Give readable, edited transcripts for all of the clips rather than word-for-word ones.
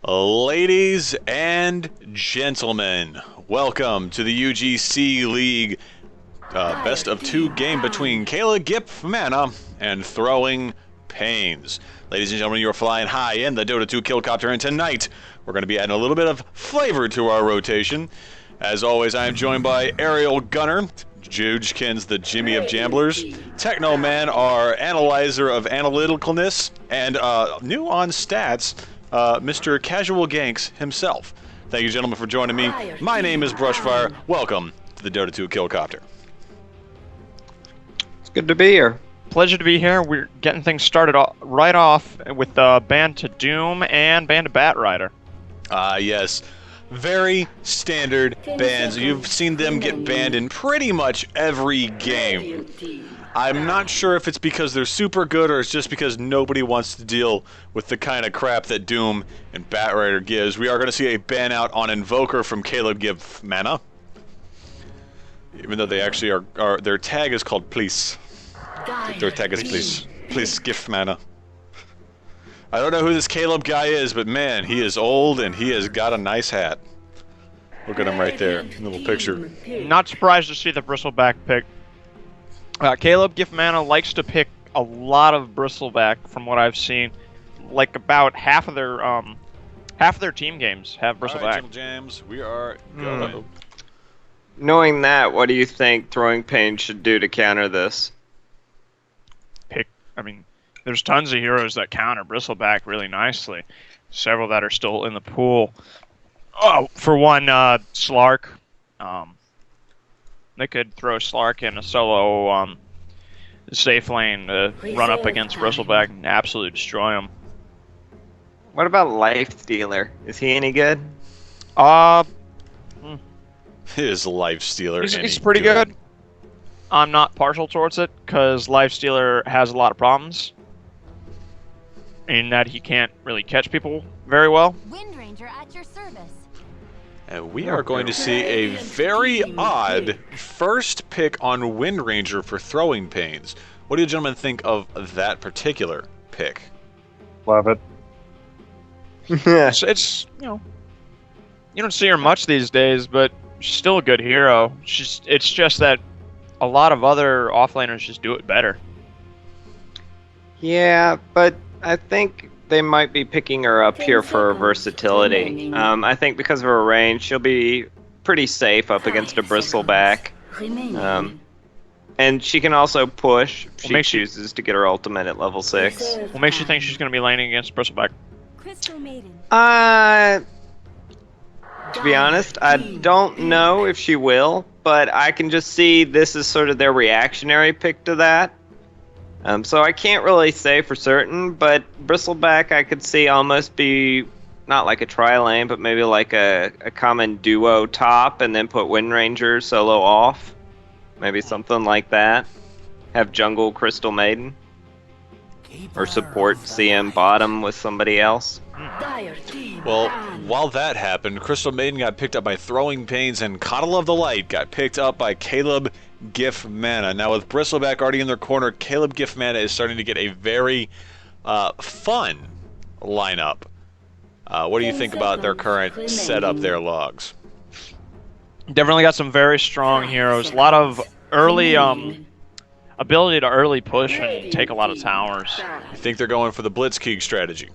Ladies and gentlemen, welcome to the UGC League best of 2 game between giff Mana and Throwing Pains. Ladies and gentlemen, you are flying high in the Dota 2 Killcopter, and tonight we're going to be adding a little bit of flavor to our rotation. As always, I am joined by Aerial Gunner, Joojkins, the Jimmy of Jamblers, Technoman, our analyzer of analyticalness, and new on stats, Mr. Casual Ganks himself. Thank you, gentlemen, for joining me. My name is Brushfire. Welcome to the Dota 2 Killcopter. It's good to be here. Pleasure to be here. We're getting things started right off with Ban to Doom and Ban to Batrider. Yes. Very standard bans. You've seen them get banned in pretty much every game. I'm not sure if it's because they're super good or it's just because nobody wants to deal with the kind of crap that Doom and Batrider gives. We are going to see a ban out on Invoker from giff Mana. Even though they actually are their tag is called Please. Their tag is Please. Please giff Mana. I don't know who this Caleb guy is, but man, he is old and he has got a nice hat. Look at him right there, little picture. Not surprised to see the Bristleback pick. giff Mana likes to pick a lot of Bristleback from what I've seen. Like about half of their team games have Bristleback. All right, Gentle Jams, we are go. Knowing that, what do you think Throwing Pains should do to counter this? There's tons of heroes that counter Bristleback really nicely. Several that are still in the pool. Oh, for one, Slark. They could throw Slark in a solo safe lane to run up against Bristleback and absolutely destroy him. What about Life Stealer? Is he any good? His Life Stealer. He's pretty good. I'm not partial towards it because Life Stealer has a lot of problems. In that he can't really catch people very well. Wind Ranger at your service. And we are going to see a very odd first pick on Wind Ranger for Throwing Pains. What do you gentlemen think of that particular pick? Love it. It's you don't see her much these days, but she's still a good hero. It's just that a lot of other offlaners just do it better. Yeah, but I think they might be picking her up here for her versatility. I think because of her range, she'll be pretty safe up against a Bristleback. And she can also push if she chooses to get her ultimate at level 6. What makes you think she's going to be laning against Bristleback? To be honest, I don't know if she will, but I can just see this is sort of their reactionary pick to that. So I can't really say for certain, but Bristleback I could see almost be not like a tri-lane, but maybe like a common duo top and then put Wind Ranger solo off. Maybe something like that. Have jungle Crystal Maiden. Or support CM bottom with somebody else. Well, while that happened, Crystal Maiden got picked up by Throwing Pains, and Coddle of the Light got picked up by giff Mana. Now, with Bristleback already in their corner, giff Mana is starting to get a very fun lineup. What do you think about their current setup there, Logs? Definitely got some very strong heroes. A lot of early ability to early push and take a lot of towers. You think they're going for the Blitzkrieg strategy?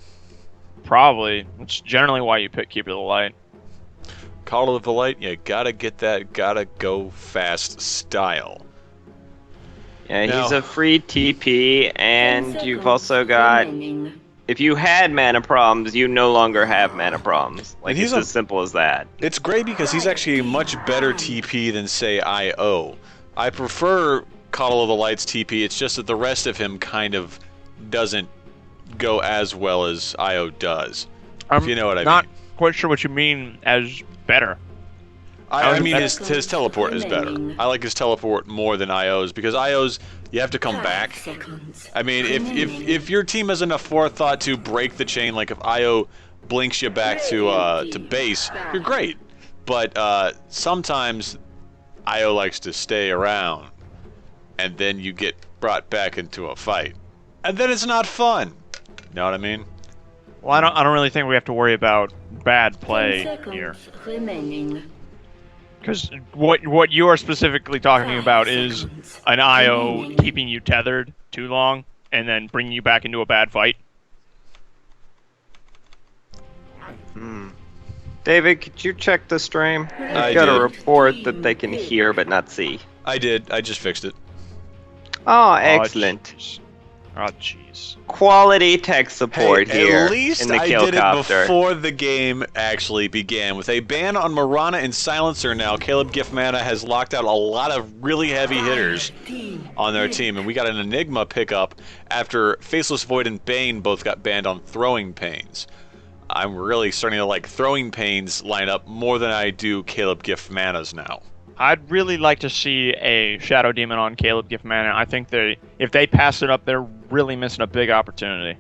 Probably. It's generally why you pick Keeper of the Light. Call of the Light, you gotta get that gotta go fast style. Yeah, he's a free TP, and you've also got, if you had mana problems, you no longer have mana problems. Like, it's as simple as that. It's great because he's actually a much better TP than, say, IO. I prefer Coddle of the Light's TP, it's just that the rest of him kind of doesn't go as well as IO does. If you know what I mean. I'm not quite sure what you mean as better. I mean his teleport is better. I like his teleport more than IO's because IO's you have to come back. I mean if your team has enough forethought to break the chain, like if IO blinks you back to base, you're great. But sometimes IO likes to stay around, and then you get brought back into a fight, and then it's not fun. Know what I mean? Well, I don't really think we have to worry about bad play here. Because what you are specifically talking about is an IO keeping you tethered too long and then bringing you back into a bad fight. David, could you check the stream? I I've got did. a report that they can hear but not see. I did. I just fixed it. Oh, excellent. Oh, jeez. Quality tech support Hey, here at least in the I did it Killcopter. before the game actually began. With a ban on Mirana and Silencer now, Caleb Giffmana has locked out a lot of really heavy hitters on their team. And we got an Enigma pickup after Faceless Void and Bane both got banned on Throwing Pains. I'm really starting to like Throwing Pains lineup more than I do Caleb Giffmana's now. I'd really like to see a Shadow Demon on Caleb Giffman. I think if they pass it up, they're really missing a big opportunity.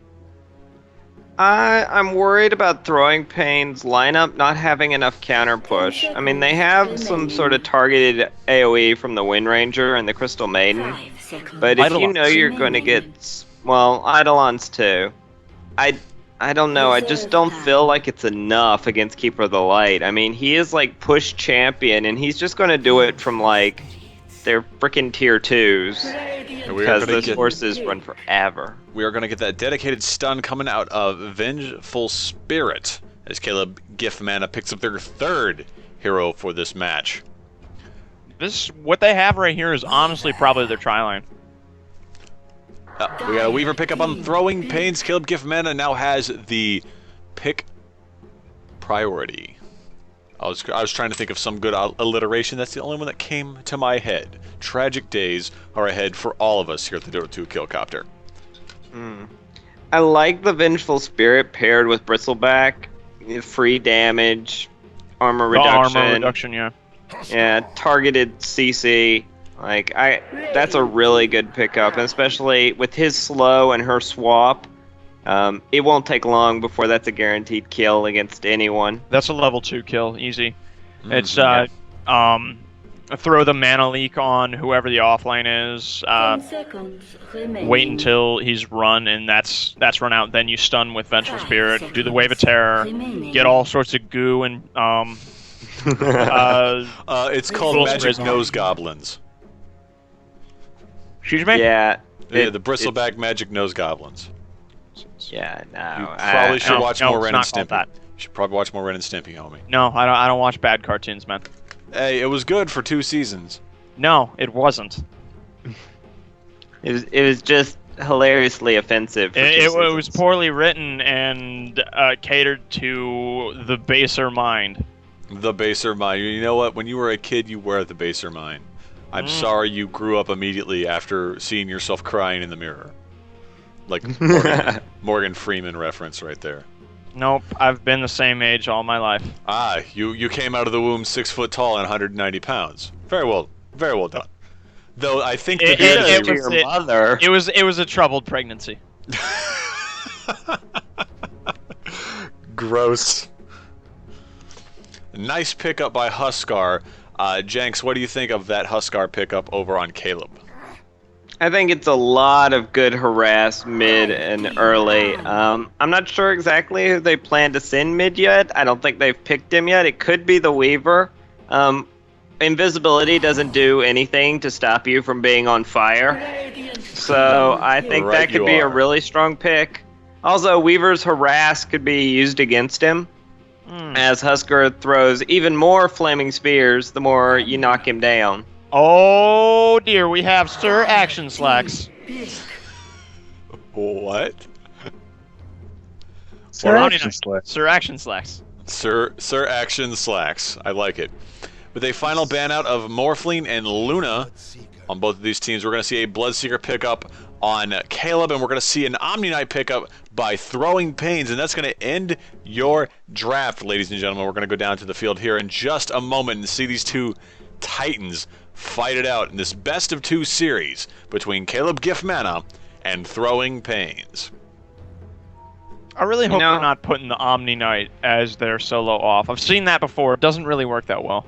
I'm worried about Throwing Pain's lineup not having enough counter push. I mean, they have some sort of targeted AoE from the Wind Ranger and the Crystal Maiden, but if you know you're going to get, well, Eidolons too. I don't know, I just don't feel like it's enough against Keeper of the Light. I mean, he is like push champion, and he's just going to do it from like their freaking tier 2s, because those horses run forever. We are going to get that dedicated stun coming out of Vengeful Spirit as Caleb Giffmana picks up their third hero for this match. What they have right here is honestly probably their tri-line. We got a Weaver pickup on Throwing Pains. Caleb Giffmana now has the pick priority. I was trying to think of some good alliteration. That's the only one that came to my head. Tragic days are ahead for all of us here at the Dota 2 Killcopter. I like the Vengeful Spirit paired with Bristleback. Free damage, armor reduction. Armor reduction, yeah. Yeah, targeted CC. Like, that's a really good pickup, and especially with his slow and her swap. It won't take long before that's a guaranteed kill against anyone. That's a level 2 kill, easy. It's yeah. Throw the mana leak on whoever the offlane is. Wait until he's run, and that's run out. Then you stun with Vengeful Spirit. Do the Wave of Terror. Get all sorts of goo and it's called Magic Nose Goblins. Excuse me? Yeah. The Bristleback Magic Nose Goblins. Yeah, no. You probably should watch more Ren and it's not called Stimpy. You should probably watch more Ren and Stimpy, homie. No, I don't watch bad cartoons, man. Hey, it was good for 2 seasons. No, it wasn't. It was just hilariously offensive. It was poorly written and catered to the baser mind. The baser mind. You know what? When you were a kid, you were the baser mind. I'm sorry you grew up immediately after seeing yourself crying in the mirror. Like Morgan Freeman reference right there. Nope, I've been the same age all my life. Ah, you came out of the womb 6 foot tall and 190 pounds. Very well done. Though I think it was a troubled pregnancy. Gross. Nice pickup by Huskar. Jenks, what do you think of that Huskar pickup over on Caleb? I think it's a lot of good harass mid and early. I'm not sure exactly who they plan to send mid yet. I don't think they've picked him yet. It could be the Weaver. Invisibility doesn't do anything to stop you from being on fire. So I think that could be a really strong pick. Also, Weaver's harass could be used against him. As Huskar throws even more flaming spears, the more you knock him down. Oh dear, we have Sir Action Slacks. What? Sir Action Slacks. Sir Action Slacks. Sir Action Slacks. I like it. With a final ban out of Morphling and Luna on both of these teams, we're going to see a Bloodseeker pickup on Caleb, and we're going to see an Omni Knight pickup by Throwing Pains, and that's going to end your draft, ladies and gentlemen. We're going to go down to the field here in just a moment and see these two titans fight it out in this best of 2 series between Caleb Giffmana and Throwing Pains. I really hope they're not putting the Omni Knight as their solo off. I've seen that before. It doesn't really work that well.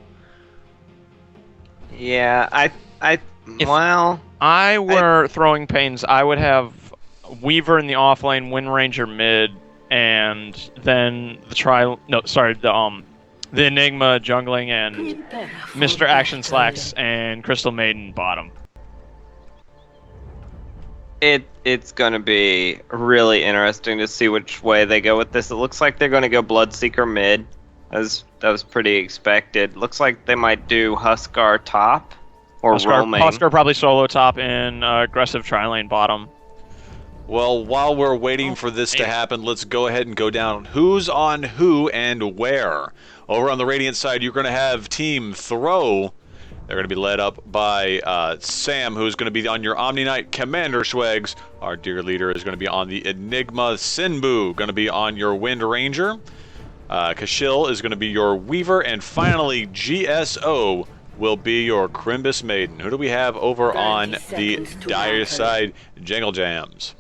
Yeah, If I were Throwing Pains, I would have Weaver in the offlane, Wind Ranger mid, and then the Enigma jungling and Mr. Action Slacks and Crystal Maiden bottom. It's gonna be really interesting to see which way they go with this. It looks like they're gonna go Bloodseeker mid. That was pretty expected. Looks like they might do Huskar top or roaming. Huskar probably solo top and aggressive tri-lane bottom. Well, while we're waiting for this to happen, let's go ahead and go down who's on who and where. Over on the Radiant side, you're going to have Team Throw. They're going to be led up by Sam, who's going to be on your Omni Knight Commander Schwegs. Our dear leader is going to be on the Enigma Sinbu, going to be on your Wind Ranger. Kashil is going to be your Weaver, and finally GSO will be your Crimbus Maiden. Who do we have over on the Dire side? Jangle Jams.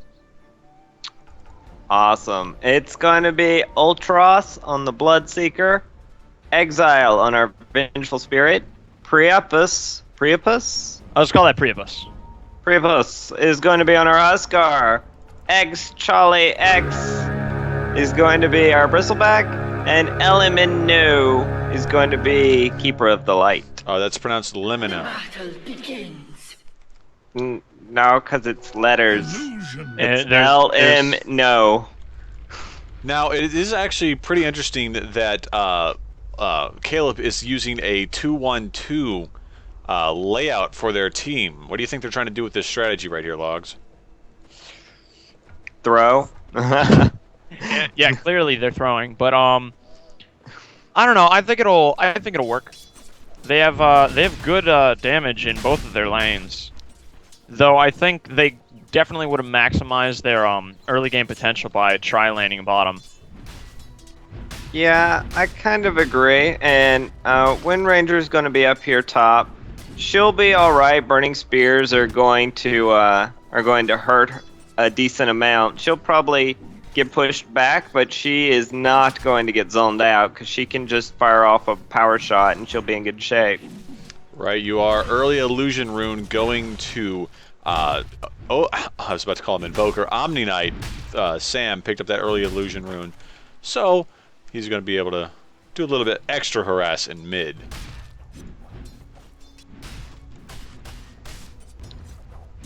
Awesome. It's going to be Ultros on the Bloodseeker, Exile on our Vengeful Spirit, Priapus. Let's call that Priapus. Priapus is going to be on our Huskar. Charlie X is going to be our Bristleback, and Elimino is going to be Keeper of the Light. Oh, that's pronounced Limino. No, because it's letters. It's L-M, no. Now, it is actually pretty interesting that Caleb is using a 2-1-2 layout for their team. What do you think they're trying to do with this strategy right here, Logs? Throw? Yeah, clearly they're throwing, but I don't know. I think it'll work. They have good damage in both of their lanes, though I think they definitely would have maximized their early game potential by tri-laning bottom. Yeah, I kind of agree. And Wind Ranger's going to be up here top. She'll be all right. Burning Spears are going to hurt a decent amount. She'll probably get pushed back, but she is not going to get zoned out because she can just fire off a power shot and she'll be in good shape. Right, you are early illusion rune going to I was about to call him Invoker. Omni Knight Sam picked up that early illusion rune, so he's going to be able to do a little bit extra harass in mid.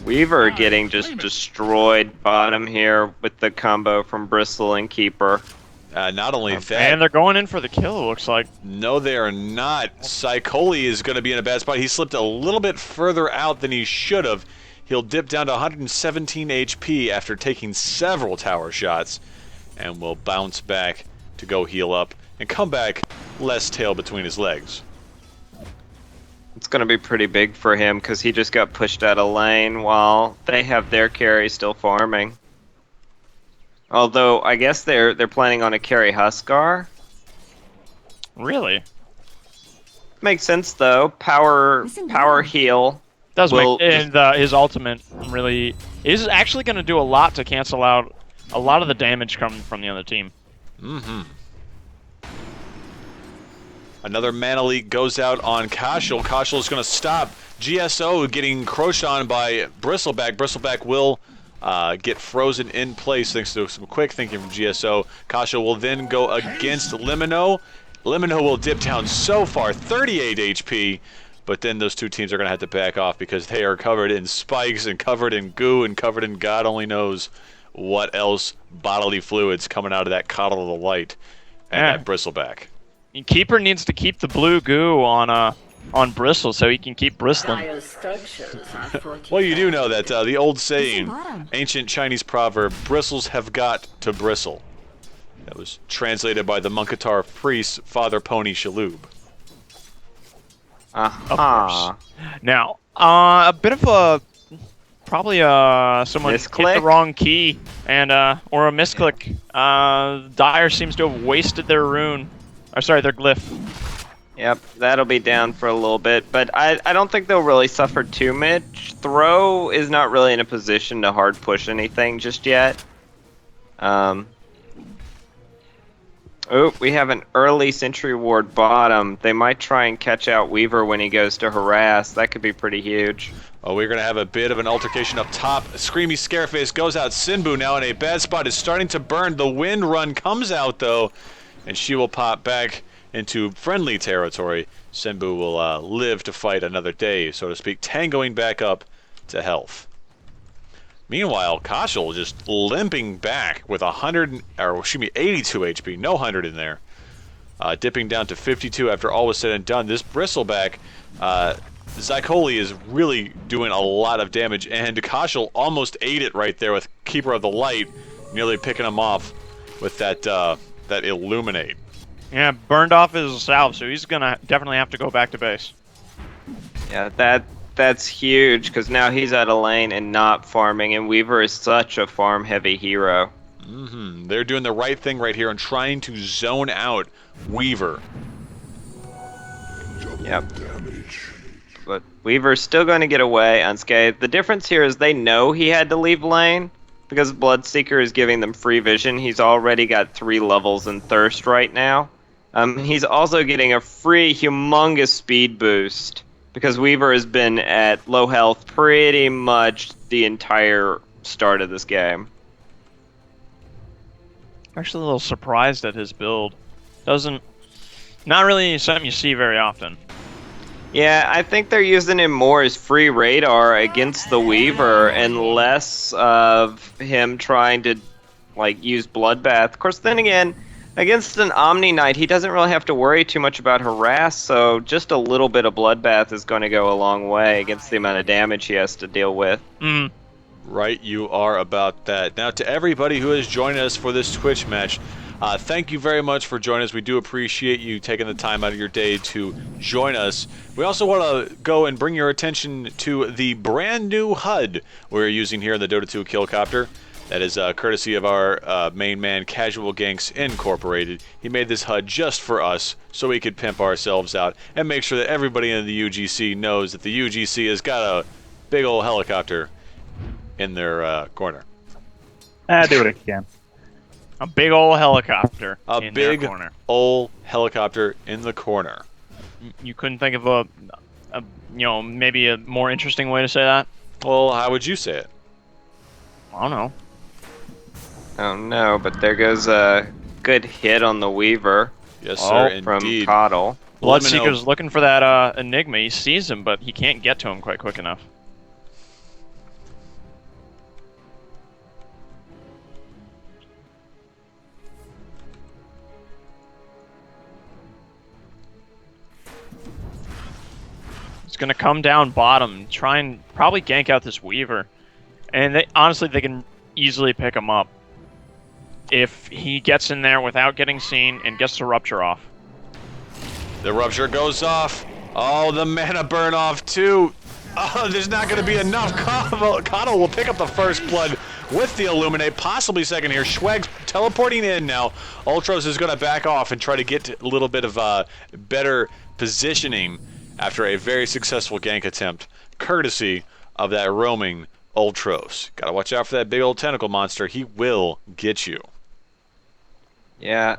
Weaver getting just destroyed bottom here with the combo from Bristle and Keeper. Not only that... And they're going in for the kill, it looks like. No, they are not. Psycholi is going to be in a bad spot. He slipped a little bit further out than he should have. He'll dip down to 117 HP after taking several tower shots, and will bounce back to go heal up and come back less tail between his legs. It's going to be pretty big for him because he just got pushed out of lane while they have their carry still farming. Although, I guess they're planning on a carry Huskar. Really? Makes sense, though. Power heal. Does make, and his ultimate really is actually going to do a lot to cancel out a lot of the damage coming from the other team. Mm-hmm. Another mana leak goes out on Kashil. Kashil is going to stop GSO getting croached on by Bristleback. Bristleback will get frozen in place thanks to some quick thinking from GSO. Kashil will then go against Limino. Limino will dip down so far, 38 HP, but then those two teams are going to have to back off because they are covered in spikes and covered in goo and covered in God only knows what else bodily fluids coming out of that Coddle of the Light and that Bristleback. Keeper needs to keep the blue goo on Bristle so he can keep bristling. Well, you do know that the old saying, ancient Chinese proverb, bristles have got to bristle. That was translated by the Munkatar priest, Father Pony Shalhoub. Of course. Now, a bit of a probably someone misclick? hit the wrong key and or a misclick. Dire seems to have wasted their rune. Or sorry, their glyph. Yep, that'll be down for a little bit, but I don't think they'll really suffer too much. Throw is not really in a position to hard push anything just yet. Oh, we have an early Sentry Ward bottom. They might try and catch out Weaver when he goes to harass. That could be pretty huge. Oh, we're going to have a bit of an altercation up top. Screamy Scareface goes out. Sinbu now in a bad spot is starting to burn. The wind run comes out, though, and she will pop back into friendly territory. Sinbu will live to fight another day, so to speak, tangoing back up to health. Meanwhile, Kashal just limping back with 82 HP, no 100 in there. Dipping down to 52 after all was said and done. This Bristleback, Zycoli is really doing a lot of damage, and Kashal almost ate it right there with Keeper of the Light, nearly picking him off with that Illuminate. Yeah, burned off his salve, so he's gonna definitely have to go back to base. Yeah, that's huge, because now he's out of lane and not farming, and Weaver is such a farm-heavy hero. They're doing the right thing right here and trying to zone out Weaver. Yep. But Weaver's still going to get away unscathed. The difference here is they know he had to leave lane because Bloodseeker is giving them free vision. He's already got 3 levels in Thirst right now. He's also getting a free humongous speed boost because Weaver has been at low health pretty much the entire start of this game. I'm actually a little surprised at his build. Not really something you see very often. Yeah, I think they're using him more as free radar against the Weaver and less of him trying to use Bloodbath. Of course, then again, against an Omni Knight, he doesn't really have to worry too much about harass, so just a little bit of Bloodbath is going to go a long way against the amount of damage he has to deal with. Right, you are about that. Now, to everybody who has joined us for this Twitch match, thank you very much for joining us. We do appreciate you taking the time out of your day to join us. We also want to go and bring your attention to the brand new HUD we're using here in the Dota 2 Killcopter. That is courtesy of our main man, Casual Ganks Incorporated. He made this HUD just for us so we could pimp ourselves out and make sure that everybody in the UGC knows that the UGC has got a big old helicopter in their corner. Do what I can. A big old helicopter in big their corner. old helicopter in the corner. You couldn't think of maybe a more interesting way to say that? Well, how would you say it? I don't know. Oh no, but there goes a good hit on the Weaver. Yes, sir, from indeed. Coddle. Bloodseeker's looking for that Enigma. He sees him, but he can't get to him quite quick enough. He's gonna come down bottom, try and probably gank out this Weaver, and honestly they can easily pick him up if he gets in there without getting seen and gets the rupture off. The rupture goes off. Oh, the mana burn off too. Oh, there's not going to be enough. Coddle will pick up the first blood with the Illuminate, possibly second here. Schweg's teleporting in now. Ultros is going to back off and try to get a little bit of better positioning after a very successful gank attempt, courtesy of that roaming Ultros. Gotta watch out for that big old tentacle monster. He will get you. Yeah.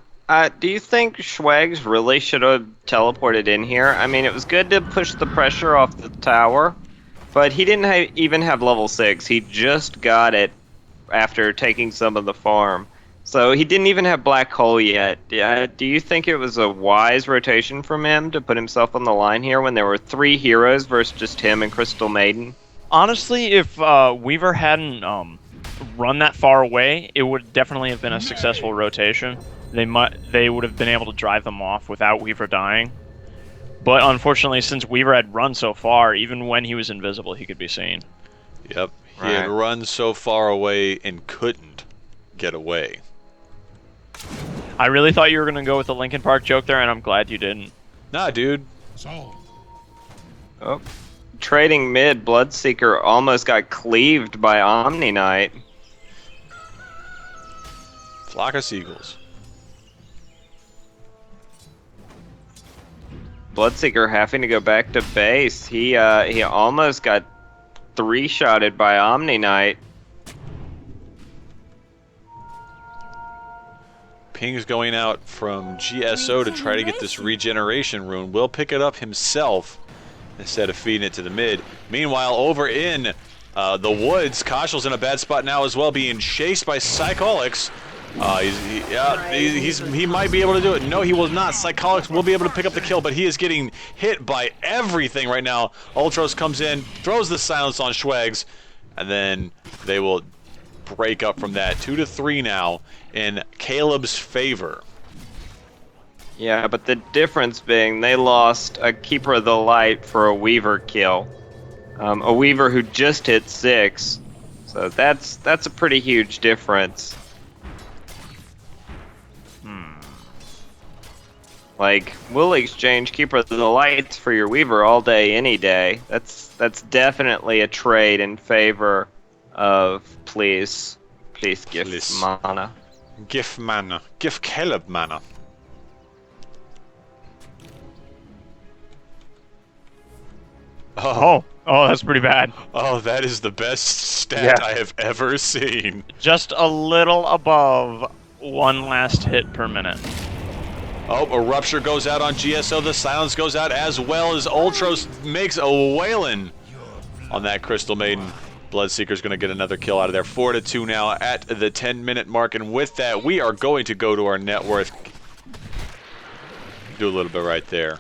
Do you think Schwegs really should have teleported in here? I mean, it was good to push the pressure off the tower, but he didn't even have level 6. He just got it after taking some of the farm. So he didn't even have Black Hole yet. Do you think it was a wise rotation from him to put himself on the line here when there were 3 heroes versus just him and Crystal Maiden? Honestly, if Weaver hadn't run that far away, it would definitely have been a successful rotation. They would have been able to drive them off without Weaver dying. But unfortunately, since Weaver had run so far, even when he was invisible, he could be seen. Yep, he had run so far away and couldn't get away. I really thought you were going to go with the Linkin Park joke there, and I'm glad you didn't. Nah, dude. Oh. Trading mid, Bloodseeker almost got cleaved by Omni Knight. Flock of seagulls. Bloodseeker having to go back to base. He almost got 3-shotted by Omni Knight. Ping's going out from GSO to try to get this regeneration rune. Will pick it up himself instead of feeding it to the mid. Meanwhile, over in the woods, Koshel's in a bad spot now as well, being chased by Psycholics. He might be able to do it. No, he will not. Psycholics will be able to pick up the kill, but he is getting hit by everything right now. Ultros comes in, throws the silence on Schwegs, and then they will break up from that. 2-3 now in Caleb's favor. Yeah, but the difference being they lost a Keeper of the Light for a Weaver kill. A Weaver who just hit 6. So that's a pretty huge difference. Like, we'll exchange Keeper of the Lights for your Weaver all day, any day. That's definitely a trade in favor of please giff mana. Giff mana. Giff Caleb mana. Oh, that's pretty bad. Oh, that is the best stat Yeah. I have ever seen. Just a little above 1 last hit per minute. Oh, a rupture goes out on GSO. The silence goes out as well as Ultros makes a wailing on that Crystal Maiden. Bloodseeker's going to get another kill out of there. 4-2 now at the 10-minute mark. And with that, we are going to go to our net worth. Do a little bit right there.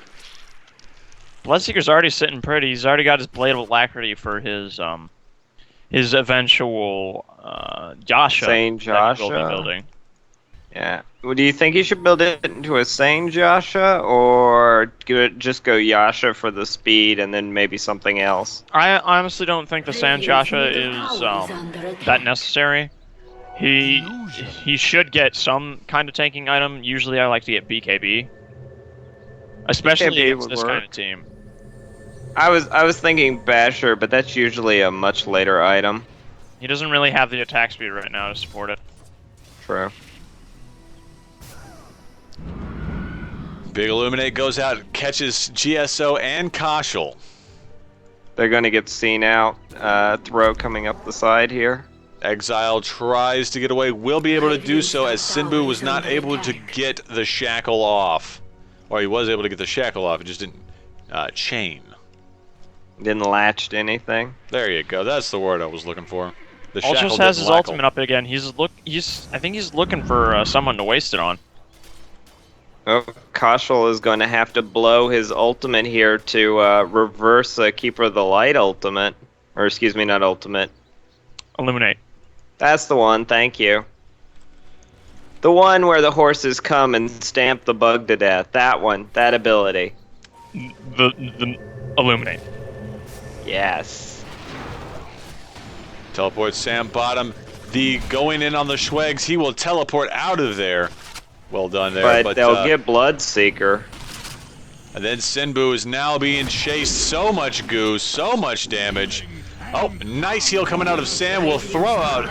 Bloodseeker's already sitting pretty. He's already got his Blade of Alacrity for his eventual Yasha. Saint that he will be Yasha? building. Yeah. Well, do you think you should build it into a Sane Yasha, or just go Yasha for the speed and then maybe something else? I honestly don't think the Sand Yasha is that necessary. He should get some kind of tanking item. Usually I like to get BKB. Especially BKB against would this work. kind of team. I was thinking Basher, but that's usually a much later item. He doesn't really have the attack speed right now to support it. True. Big Illuminate goes out, catches GSO and Koshel. They're gonna get seen out. Throw coming up the side here. Exile tries to get away, will be able to do so as Sinbu was not able to get the shackle off. Or he was able to get the shackle off, it just didn't chain. Didn't latch to anything. There you go, that's the word I was looking for. The shackle Ultros has didn't his lackle. ultimate up again. I think he's looking for someone to waste it on. Oh, Koshel is going to have to blow his ultimate here to reverse a Keeper of the Light ultimate. Or excuse me, not ultimate. Illuminate. That's the one, thank you. The one where the horses come and stamp the bug to death. That one, that ability. The Illuminate. Yes. Teleport Sam bottom. The going in on the Schwegs, he will teleport out of there. Well done there. But they'll get Bloodseeker. And then Sinbu is now being chased. So much goo, so much damage. Oh, nice heal coming out of Sam. Will throw out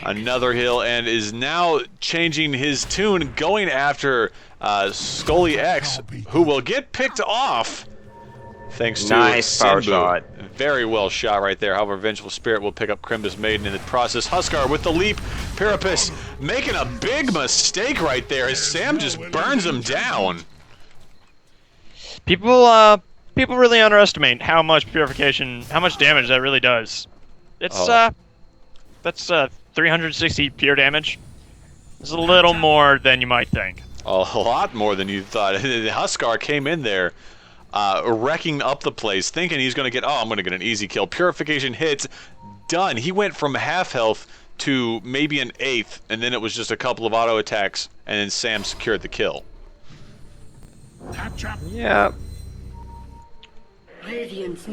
another heal and is now changing his tune, going after Scully X, who will get picked off. Thanks to Nice power Sinbu. shot. Very well shot right there. However, Vengeful Spirit will pick up Crimbus Maiden in the process. Huskar with the leap. Parapus making a big mistake right there as Sam just burns him down. People really underestimate how much purification, how much damage that really does. It's that's 360 pure damage. It's a little more than you might think. A lot more than you thought. Huskar came in there wrecking up the place, thinking he's going to get, I'm going to get an easy kill. Purification hits, done. He went from half health to maybe an eighth, and then it was just a couple of auto attacks, and then Sam secured the kill. Yeah.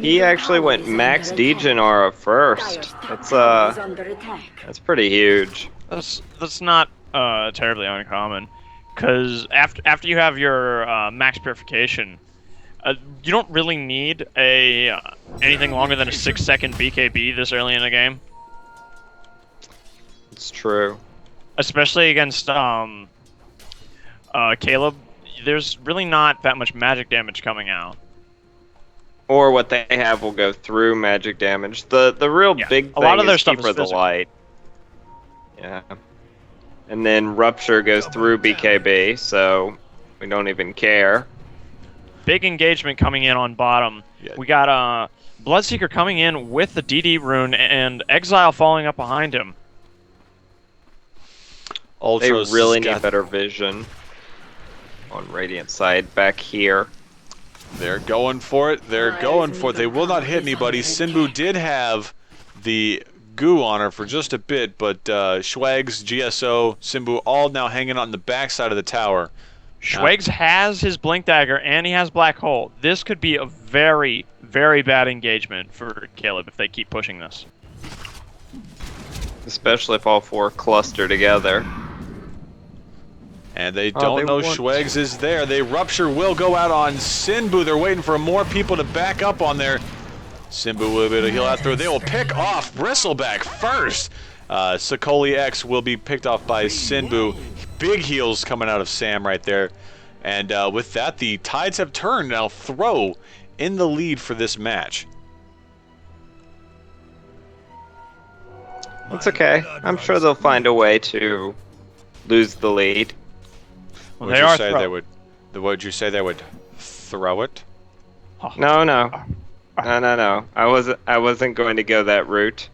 He actually went max Degenera first. That's pretty huge. That's not terribly uncommon, because after you have your max purification, you don't really need anything longer than a 6-second BKB this early in the game. It's true. Especially against Caleb, there's really not that much magic damage coming out. Or what they have will go through magic damage. The real big thing a lot of their is stuff Keeper is of the physical. Light. Yeah. And then Rupture goes through BKB, so we don't even care. big engagement coming in on bottom. Yeah. We got Bloodseeker coming in with the DD rune and Exile following up behind him. They Ultras really got- need better vision on Radiant side back here. They're going for it. They're going for it. They will not hit anybody. Sinbu did have the goo on her for just a bit, but Schwags, GSO, Sinbu all now hanging on the backside of the tower. Schwags has his Blink Dagger and he has Black Hole. This could be a very, very bad engagement for Caleb if they keep pushing this. Especially if all four cluster together. And they Oh, don't they know want- Schwags is there. They rupture will go out on Sinbu. They're waiting for more people to back up on there. Sinbu will be able to heal out through. They will pick off Bristleback first. Sokoli X will be picked off by Sinbu. Big heals coming out of Sam right there. And with that, the tides have turned. Now Throw in the lead for this match. It's okay. I'm sure they'll find a way to lose the lead. Well, Would they you are say throw- they would? Would you say they would throw it? No. I wasn't going to go that route.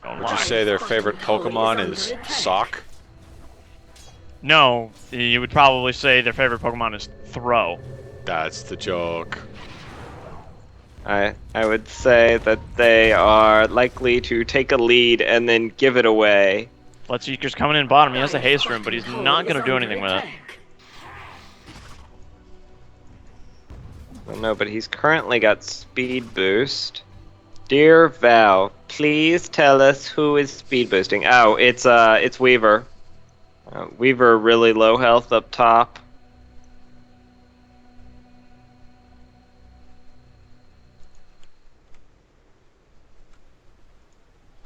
Don't Would you lie. say their favorite Pokemon is Sock? No, you would probably say their favorite Pokemon is Throw. That's the joke. I would say that they are likely to take a lead and then give it away. Bloodseeker's coming in bottom. He has the haste room, but he's not going to do anything with it. Well, no, but he's currently got speed boost. Dear Val, please tell us who is speed boosting. Oh, it's Weaver. Weaver really low health up top.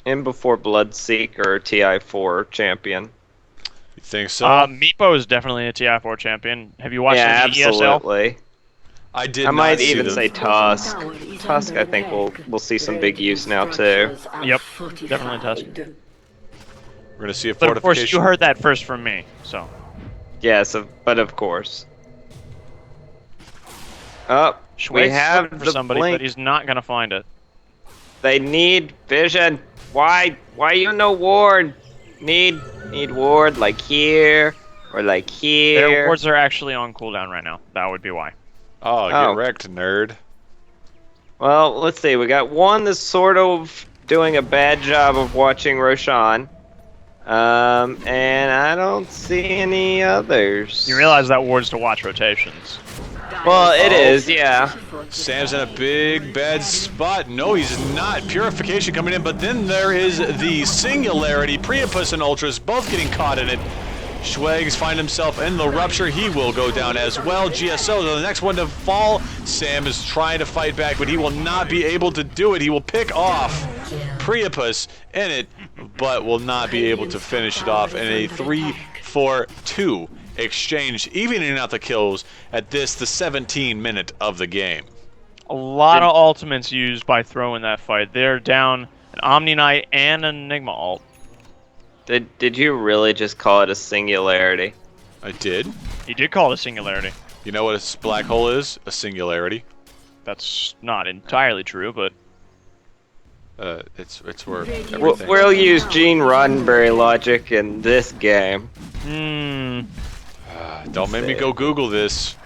And before Bloodseeker, TI4 champion. You think so? Meepo is definitely a TI4 champion. Have you watched Yeah, any ESL? absolutely. I did I not might see even them. say Tusk. Tusk, I think we'll see some big use now too. Yep, definitely Tusk. We're gonna see a But of course, fortification. you heard that first from me, so. Yes, but of course. Oh, we Schwake's have looking for the somebody, blink. but he's not going to find it. They need vision. Why you no ward? Need ward like here or like here. Their wards are actually on cooldown right now. That would be why. Oh, get Oh. wrecked, nerd. Well, let's see. We got one that's sort of doing a bad job of watching Roshan. And I don't see any others. You realize that ward's to watch rotations. Well, it is, yeah. Sam's in a big bad spot. No, he's not. Purification coming in, but then there is the Singularity. Priapus and Ultras both getting caught in it. Schwags find himself in the rupture. He will go down as well. GSO, the next one to fall. Sam is trying to fight back, but he will not be able to do it. He will pick off Priapus in it, but will not be able to finish it off in a 3-4-2 exchange, evening out the kills at the 17th minute of the game. A lot of ultimates used by Throw in that fight. They're down an Omni Knight and an Enigma ult. Did you really just call it a singularity? I did. He did call it a singularity. You know what a black hole is? A singularity. That's not entirely true, but It's where everything. We'll use Gene Roddenberry logic in this game. Don't make me go Google this.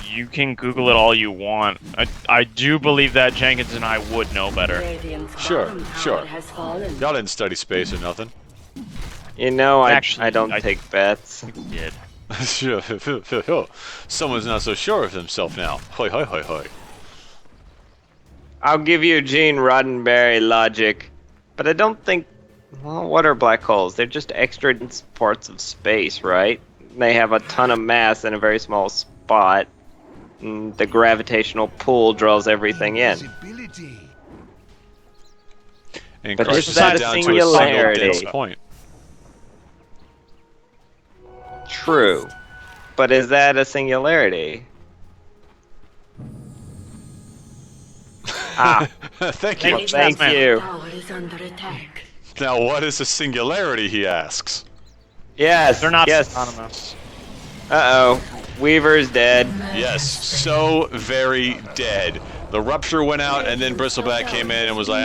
you can Google it all you want. I do believe that Jenkins and I would know better. Sure. Y'all didn't study space or nothing. You know, Actually, I don't I- take bets. Did. Sure. Someone's not so sure of himself now. Hoi hoi hoi hoi. I'll give you Gene Roddenberry logic, but I don't think. Well, what are black holes? They're just extra dense parts of space, right? They have a ton of mass in a very small spot. And the gravitational pull draws everything in. And But crushes is that it a down to a single singularity? dense point. True. But is that a singularity? Ah, Thank you. thank man. you. Now, what is a singularity? He asks. Yes. They're not yes. synonymous. Uh-oh. Weaver's dead. Yes, so very dead. The Rupture went out, and then Bristleback came in and was like,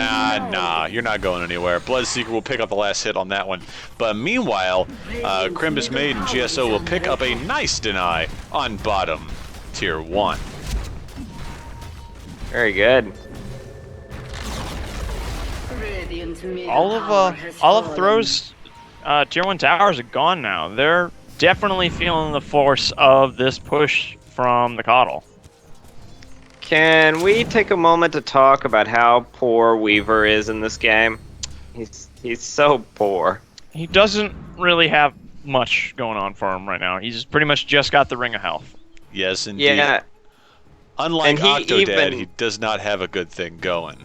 nah, you're not going anywhere. Bloodseeker will pick up the last hit on that one. But meanwhile, Crimbus Maid and GSO will pick up a nice deny on bottom, Tier 1. Very good. All of Throw's Tier 1 towers are gone now. They're definitely feeling the force of this push from the Coddle. Can we take a moment to talk about how poor Weaver is in this game? He's so poor. He doesn't really have much going on for him right now. He's pretty much just got the Ring of Health. Yes, indeed. Yeah. Unlike And Octodad, he does not have a good thing going.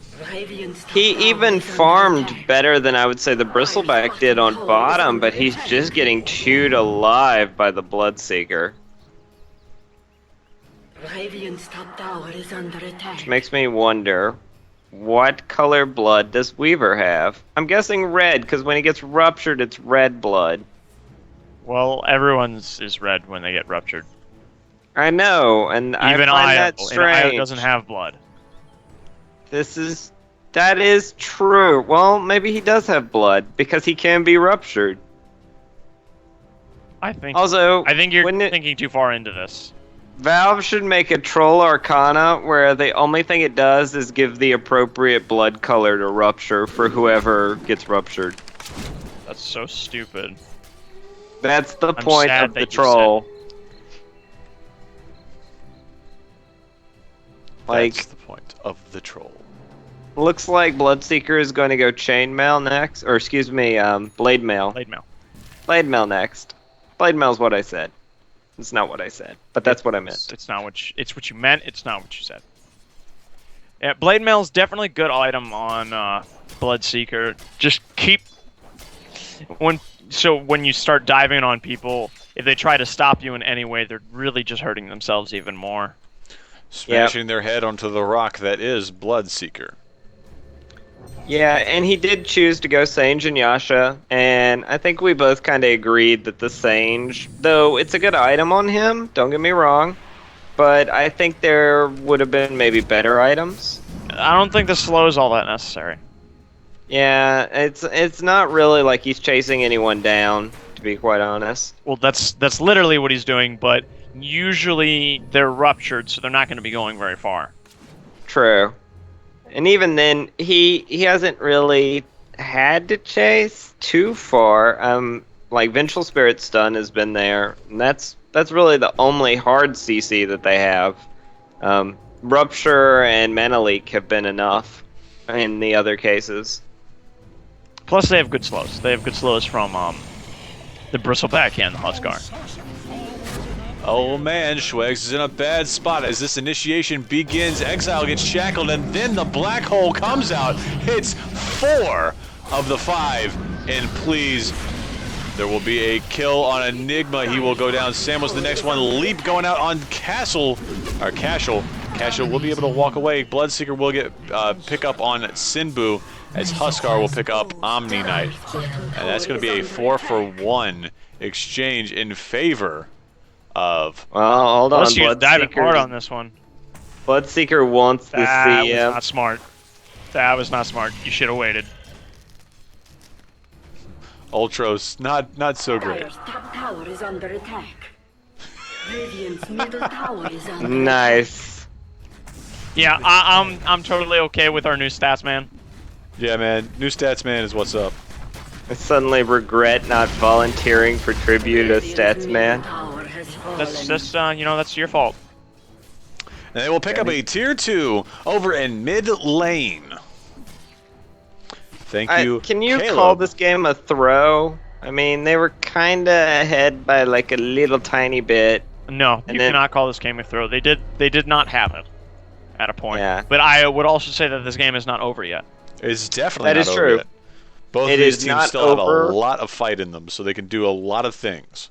He even farmed better than I would say the Bristleback did on bottom, but he's just getting chewed alive by the Bloodseeker. Which makes me wonder, what color blood does Weaver have? I'm guessing red, because when he gets ruptured, it's red blood. Well, everyone's is red when they get ruptured. I know, and I Even find Io, that and strange. Io doesn't have blood. That is true. Well, maybe he does have blood, because he can be ruptured. I think you're thinking too far into this. Valve should make a Troll Arcana where the only thing it does is give the appropriate blood color to rupture for whoever gets ruptured. That's so stupid. That's the I'm point sad of that the you troll. That's the point of the troll. Looks like Bloodseeker is going to go Chainmail next, or excuse me, Blade Mail. Blade Mail. Blade Mail next. Blade Mail's what I said. It's not what I said, but that's what I meant. It's not what it's what you meant. It's not what you said. Yeah, Blade Mail's definitely a good item on Bloodseeker. Just keep when you start diving on people, if they try to stop you in any way, they're really just hurting themselves even more. Smashing their head onto the rock that is Bloodseeker. Yeah, and he did choose to go Sange and Yasha, and I think we both kind of agreed that the Sange, though it's a good item on him, don't get me wrong, but I think there would have been maybe better items. I don't think the slow is all that necessary. Yeah, it's not really like he's chasing anyone down, to be quite honest. Well, that's literally what he's doing, but usually they're ruptured, so they're not going to be going very far. True. And even then, he hasn't really had to chase too far. Like Vengeful Spirit Stun has been there, and that's really the only hard CC that they have. Rupture and Mana Leak have been enough in the other cases. Plus, they have good slows. They have good slows from the Bristleback and the Huskar. Oh man, Schwegs is in a bad spot as this initiation begins. Exile gets shackled, and then the black hole comes out. Hits 4 of the 5, and please, there will be a kill on Enigma. He will go down. Sam was the next one. Leap going out on Cashel. Cashel will be able to walk away. Bloodseeker will get pick up on Sinbu, as Huskar will pick up Omni Knight. And that's going to be a 4-for-1 exchange in favor of... Well, hold on. Bloodseeker's diving hard on this one. Bloodseeker wants to That see was him. not smart. That was not smart. You should have waited. Ultros, not so great. Dire's top tower is under attack. Radiant's middle tower is under Nice. Yeah, I'm totally okay with our new stats, man. Yeah, man. New stats man is what's up. I suddenly regret not volunteering for tribute as Stats Man. That's your fault. And they will pick up a tier 2 over in mid lane. Thank you, Can you Caleb. call this game a throw? I mean, they were kind of ahead by like a little tiny bit. No, And you then- cannot call this game a throw. They did not have it at a point. Yeah. But I would also say that this game is not over yet. It's definitely That not is over true. yet. Both It of these is teams not still have over. a lot of fight in them, so they can do a lot of things.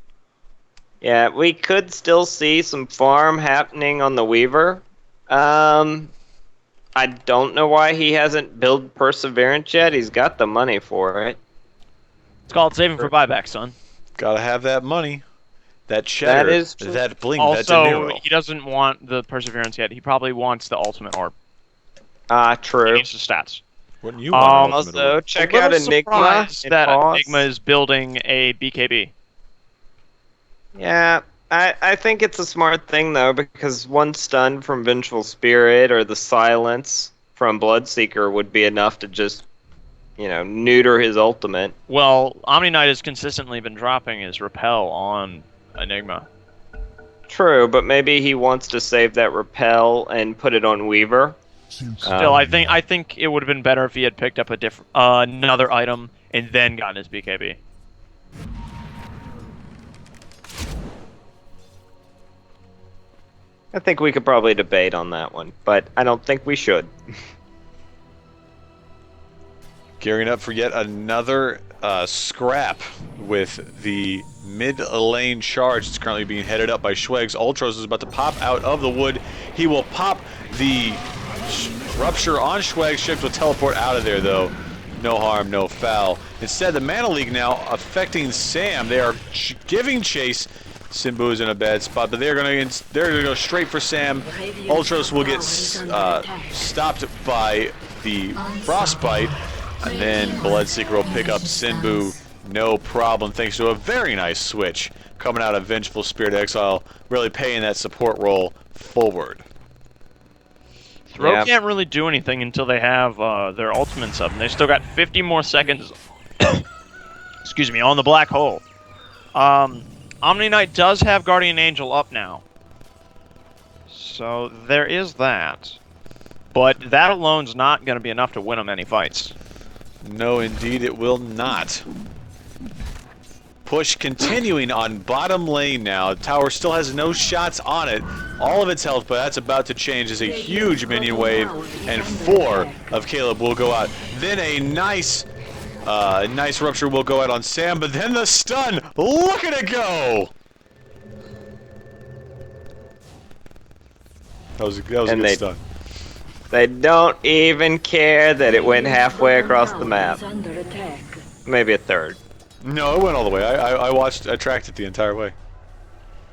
Yeah, we could still see some farm happening on the Weaver. I don't know why he hasn't built Perseverance yet. He's got the money for it. It's called saving for buyback, son. Gotta have that money. That cheddar, That is true. that bling, that Also, dinero. he doesn't want the Perseverance yet. He probably wants the Ultimate Orb. He True. needs the stats. Wouldn't you want an ultimate Also, orb? check A out little Enigma. surprised and that Pause. Enigma is building a BKB. Yeah, I think it's a smart thing though, because one stun from Vengeful Spirit or the silence from Bloodseeker would be enough to just, neuter his ultimate. Well, Omni Knight has consistently been dropping his repel on Enigma. True, but maybe he wants to save that repel and put it on Weaver. Still, I think it would have been better if he had picked up a different another item and then gotten his BKB. I think we could probably debate on that one, but I don't think we should. Gearing up for yet another scrap with the mid lane charge. It's currently being headed up by Schwegs. Ultros is about to pop out of the wood. He will pop the rupture on Schwegs. Schwegs will teleport out of there though. No harm, no foul. Instead, the Mana League now affecting Sam. They are giving chase. Simbu is in a bad spot, but they're gonna go straight for Sam. Ultros will get stopped by the Frostbite, and then Bloodseeker will pick up Sinbu, no problem, thanks to a very nice switch coming out of Vengeful Spirit Exile, really paying that support role forward. Throw can't really do anything until they have their ultimates up, and they still got 50 more seconds. Excuse me, on the black hole. Omni Knight does have Guardian Angel up now, so there is that. But that alone's not going to be enough to win them any fights. No, indeed, it will not. Push continuing on bottom lane now. Tower still has no shots on it. All of its health, but that's about to change as a huge minion wave, and 4 of Caleb will go out. Then a nice rupture will go out on Sam, but then the stun. Look at it go! That was a good stun. They don't even care that it went halfway across the map. Maybe a third. No, it went all the way. I tracked it the entire way.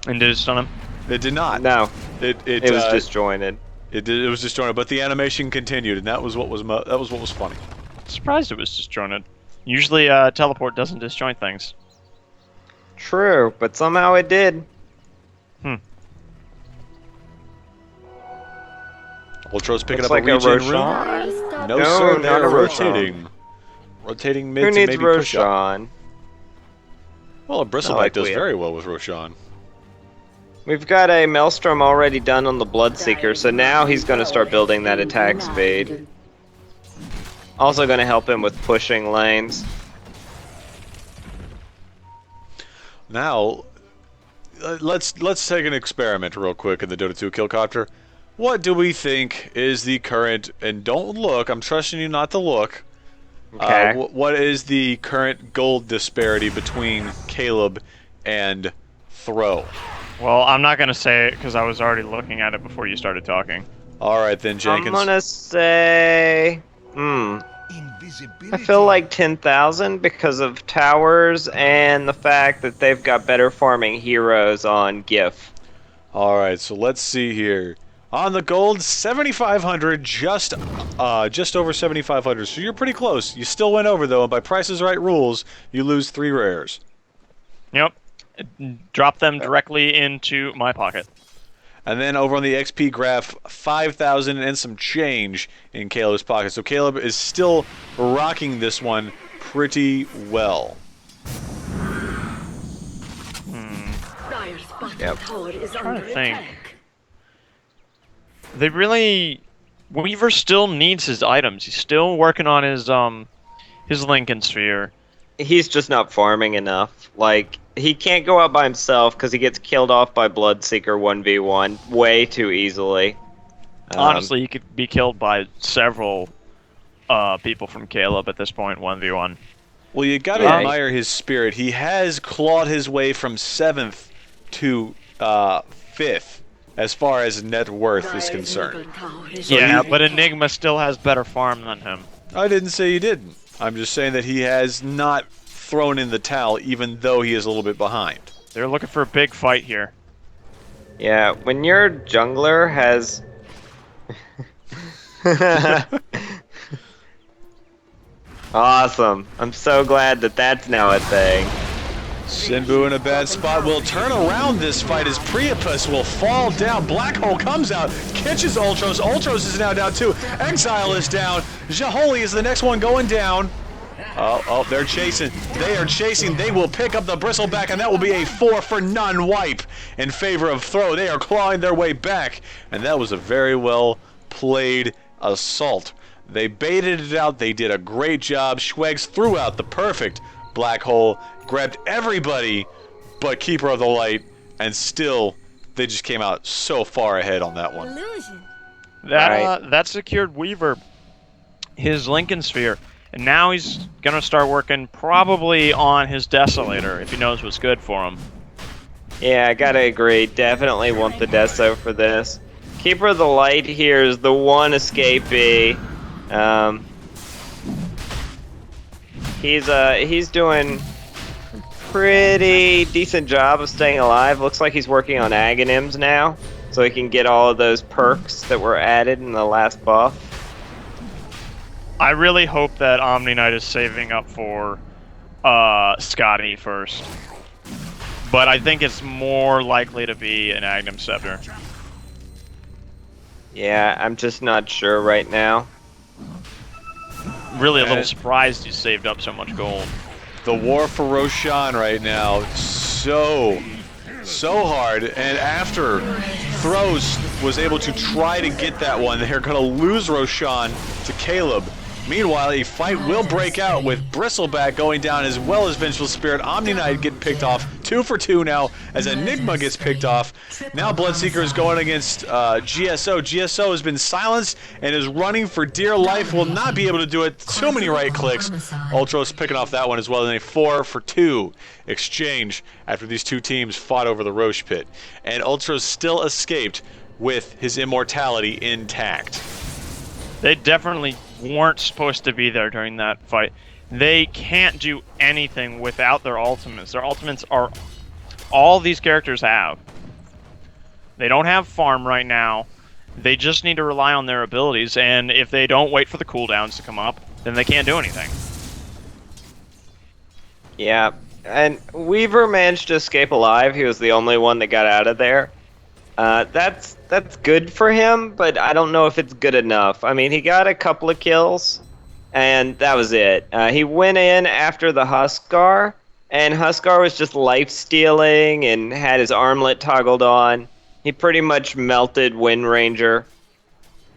And did it stun him? It did not. No, It was disjointed. It was disjointed, but the animation continued, and that was what was funny. Surprised it was disjointed. Usually, teleport doesn't disjoint things. True, but somehow it did. Ultros picking Looks up like a regen Roshan. rune. No, No, sir, not they're a Roshan. rotating. Rotating mid Who to needs maybe push up. Roshan? Well, a Bristleback like does we- very well with Roshan. We've got a Maelstrom already done on the Bloodseeker, so now he's going to start building that attack speed. Also going to help him with pushing lanes. Now, let's take an experiment real quick in the Dota 2 Killcopter. What do we think is the current, and don't look, I'm trusting you not to look. Okay. What is the current gold disparity between Caleb and Throw? Well, I'm not going to say it because I was already looking at it before you started talking. Alright then, Jenkins. I'm going to say... I feel like 10,000 because of towers and the fact that they've got better farming heroes on giff. Alright, so let's see here. On the gold, 7,500, just over 7,500. So you're pretty close. You still went over though, and by Price is Right rules, you lose 3 rares. Yep. Drop them directly into my pocket. And then over on the XP graph, 5,000 and some change in Caleb's pocket. So Caleb is still rocking this one pretty well. Yep. Trying to think. They really... Weaver still needs his items. He's still working on his Lincoln Sphere. He's just not farming enough. Like, he can't go out by himself because he gets killed off by Bloodseeker 1v1 way too easily. Honestly, he could be killed by several people from Caleb at this point, 1v1. Well, you gotta admire his spirit. He has clawed his way from 7th to 5th as far as net worth is concerned. So Yeah, but Enigma still has better farm than him. I didn't say he didn't. I'm just saying that he has not thrown in the towel even though he is a little bit behind. They're looking for a big fight here. Yeah, when your jungler has... Awesome. I'm so glad that that's now a thing. Sinbu in a bad spot will turn around this fight as Priapus will fall down. Black Hole comes out, catches Ultros. Ultros is now down too. Exile is down. Jaholi is the next one going down. Oh, they're chasing. They are chasing. They will pick up the Bristleback, and that will be a 4-for-none wipe in favor of Throw. They are clawing their way back, and that was a very well played assault. They baited it out. They did a great job. Schwegs threw out the perfect Black Hole, grabbed everybody but Keeper of the Light, and still they just came out so far ahead on that one. That secured Weaver his Lincoln Sphere, and now he's gonna start working probably on his Desolator if he knows what's good for him. Yeah, I gotta agree. Definitely want the Deso for this. Keeper of the Light here is the one escapee. He's doing a pretty decent job of staying alive. Looks like he's working on Aghanims now, so he can get all of those perks that were added in the last buff. I really hope that Omni Knight is saving up for Scotty first. But I think it's more likely to be an Aghanim Scepter. Yeah, I'm just not sure right now. Really a little surprised he saved up so much gold. The war for Roshan right now, so hard, and after Throws was able to try to get that one, they're going to lose Roshan to Caleb. Meanwhile, a fight will break out with Bristleback going down as well as Vengeful Spirit. Omni Knight getting picked off, 2 for 2 now as Enigma gets picked off. Now Bloodseeker is going against GSO. GSO has been silenced and is running for dear life, will not be able to do it. Too many right clicks. Ultros picking off that one as well in a 4 for 2 exchange after these two teams fought over the Roche Pit. And Ultros still escaped with his immortality intact. They definitely weren't supposed to be there during that fight. They can't do anything without their ultimates. Their ultimates are all these characters have. They don't have farm right now. They just need to rely on their abilities, and if they don't wait for the cooldowns to come up, then they can't do anything. Yeah, and Weaver managed to escape alive. He was the only one that got out of there. That's good for him, but I don't know if it's good enough. I mean, he got a couple of kills, and that was it. He went in after the Huskar, and Huskar was just life-stealing and had his armlet toggled on. He pretty much melted Wind Ranger.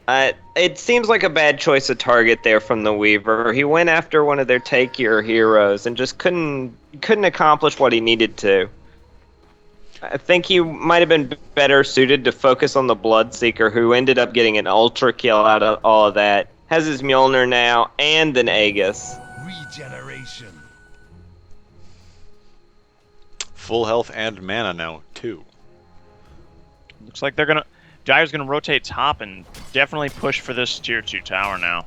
It seems like a bad choice of target there from the Weaver. He went after one of their take-your heroes and just couldn't accomplish what he needed to. I think he might have been better suited to focus on the Bloodseeker, who ended up getting an ultra kill out of all of that. Has his Mjolnir now and an Aegis. Regeneration. Full health and mana now, too. Looks like Dyer's gonna rotate top and definitely push for this tier 2 tower now.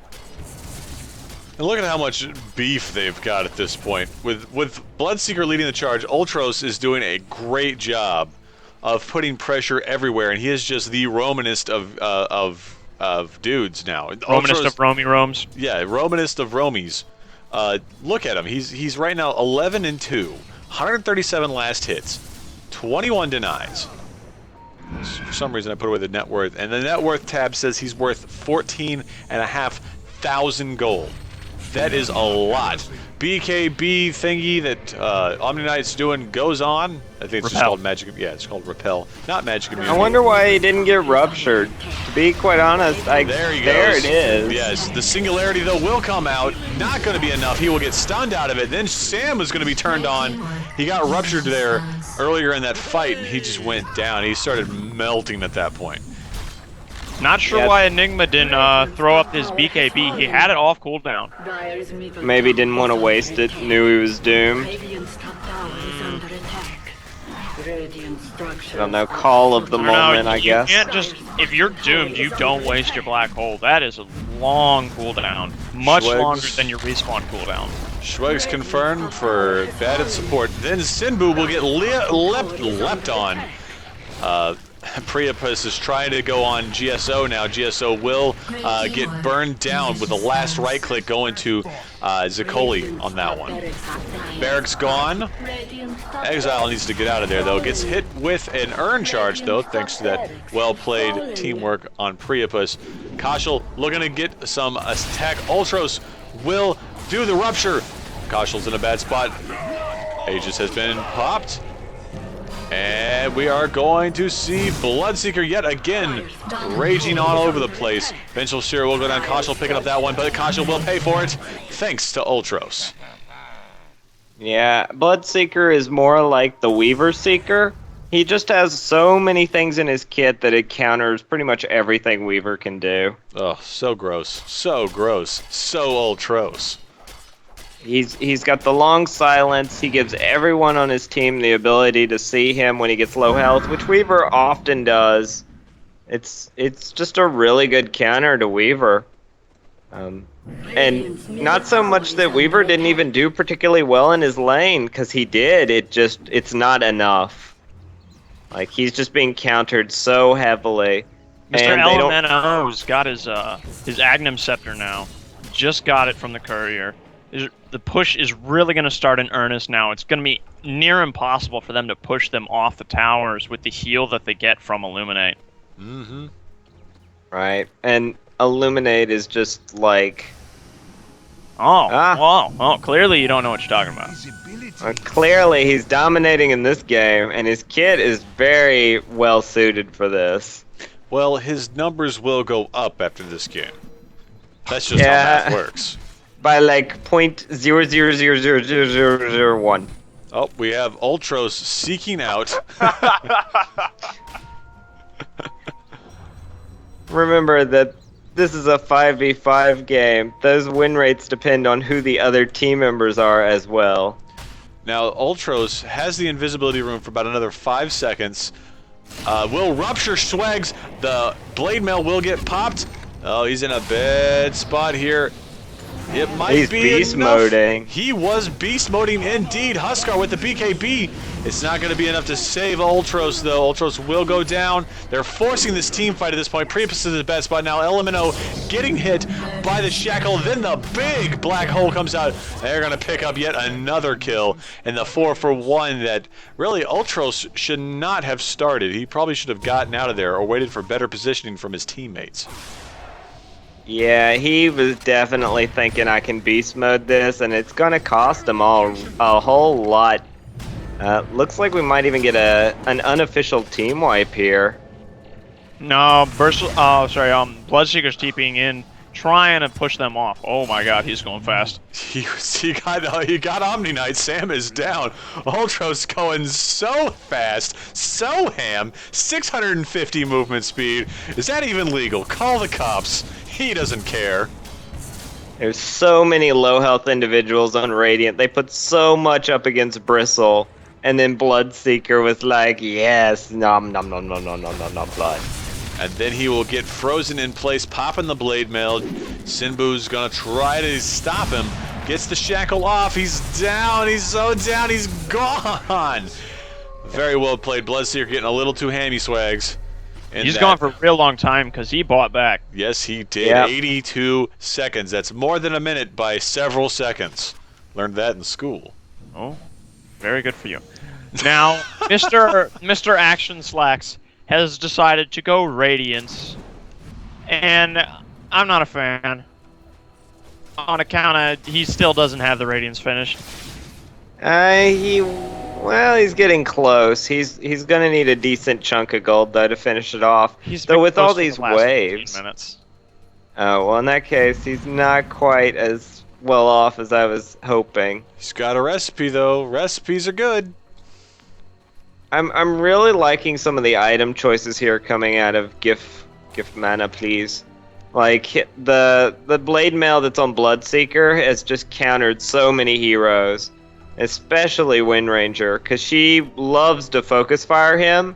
And look at how much beef they've got at this point. With Bloodseeker leading the charge, Ultros is doing a great job of putting pressure everywhere, and he is just the Romanist of dudes now. Romanist of Romy Roams. Yeah, Romanist of Romies. Look at him. He's right now 11-2, 137 last hits, 21 denies. For some reason, I put away the net worth, and the net worth tab says he's worth 14,500 gold. That is a lot. BKB thingy that Omni Knight's doing goes on. I think it's just called Magic. Yeah, it's called Repel, not Magic Immunity. I wonder why he didn't get ruptured. To be quite honest, there it is. Yes, the Singularity though will come out. Not going to be enough. He will get stunned out of it. Then Sam is going to be turned on. He got ruptured there earlier in that fight, and he just went down. He started melting at that point. Not sure why Enigma didn't throw up his BKB. He had it off cooldown. Maybe didn't want to waste it. Knew he was doomed. I don't know. Call of the moment, I guess. You can't just, if you're doomed, you don't waste your black hole. That is a long cooldown. Much longer than your respawn cooldown. Schweg's confirmed for batted support. Then Sinbu will get leapt on. Priapus is trying to go on GSO now. GSO will get burned down with the last right click going to Zicoli on that one. Barrack's gone. Exile needs to get out of there though. Gets hit with an urn charge though, thanks to that well-played teamwork on Priapus. Kashal looking to get some attack. Ultros will do the rupture. Kashal's in a bad spot. Aegis has been popped. And we are going to see Bloodseeker yet again raging all over the place. Vengeful Shear will go down. Kashal picking up that one, but Kashal will pay for it thanks to Ultros. Yeah, Bloodseeker is more like the Weaver Seeker. He just has so many things in his kit that it counters pretty much everything Weaver can do. Oh, so gross. So gross. So Ultros. He's got the long silence. He gives everyone on his team the ability to see him when he gets low health, which Weaver often does. It's just a really good counter to Weaver. And not so much that Weaver didn't even do particularly well in his lane, because he did. It's not enough. Like, he's just being countered so heavily. Mr. Elemeno's got his Agnum Scepter now. Just got it from the courier. The push is really going to start in earnest now. It's going to be near impossible for them to push them off the towers with the heal that they get from Illuminate. Mm-hmm. Right, and Illuminate is just like... Oh, clearly you don't know what you're talking about. Clearly he's dominating in this game, and his kit is very well suited for this. Well, his numbers will go up after this game. That's just how math works. By like 0.00000001. Oh, we have Ultros seeking out. Remember that this is a 5v5 game. Those win rates depend on who the other team members are as well. Now, Ultros has the invisibility room for about another 5 seconds. Will rupture Schwegs. The blade mail will get popped. Oh, he's in a bad spot here. It might He's be beast enough. moding. He was beast moding indeed. Huskar with the BKB. It's not going to be enough to save Ultros though. Ultros will go down. They're forcing this team fight at this point. Priapus is in a bad spot now. Elemento getting hit by the shackle. Then the big black hole comes out. They're going to pick up yet another kill. And the 4-for-1 that really Ultros should not have started. He probably should have gotten out of there or waited for better positioning from his teammates. Yeah, he was definitely thinking I can beast mode this, and it's gonna cost him a whole lot. Looks like we might even get an unofficial team wipe here. No, Bloodseeker's TPing in, trying to push them off. Oh my god, he's going fast. He got Omni Knight. Sam is down. Ultros going so fast, so ham. 650 movement speed. Is that even legal? Call the cops. He doesn't care. There's so many low health individuals on Radiant. They put so much up against Bristle, and then Bloodseeker was like, yes, nom nom nom nom nom nom nom nom blood. And then he will get frozen in place, popping the blade mail. Sinbu's gonna try to stop him. Gets the shackle off. He's down. He's so down. He's gone. Very well played. Bloodseeker getting a little too hammy, Swags. He's gone for a real long time because he bought back. Yes, he did. Yep. 82 seconds. That's more than a minute by several seconds. Learned that in school. Oh, very good for you. Now, Mr. Action Slacks has decided to go Radiance, and I'm not a fan. On account of he still doesn't have the Radiance finished. He's getting close. He's gonna need a decent chunk of gold though to finish it off. So with all these waves. Minutes. Oh well, in that case, he's not quite as well off as I was hoping. He's got a recipe though. Recipes are good. I'm really liking some of the item choices here coming out of giff mana, please. Like the blade mail that's on Bloodseeker has just countered so many heroes, especially Windranger, because she loves to focus fire him,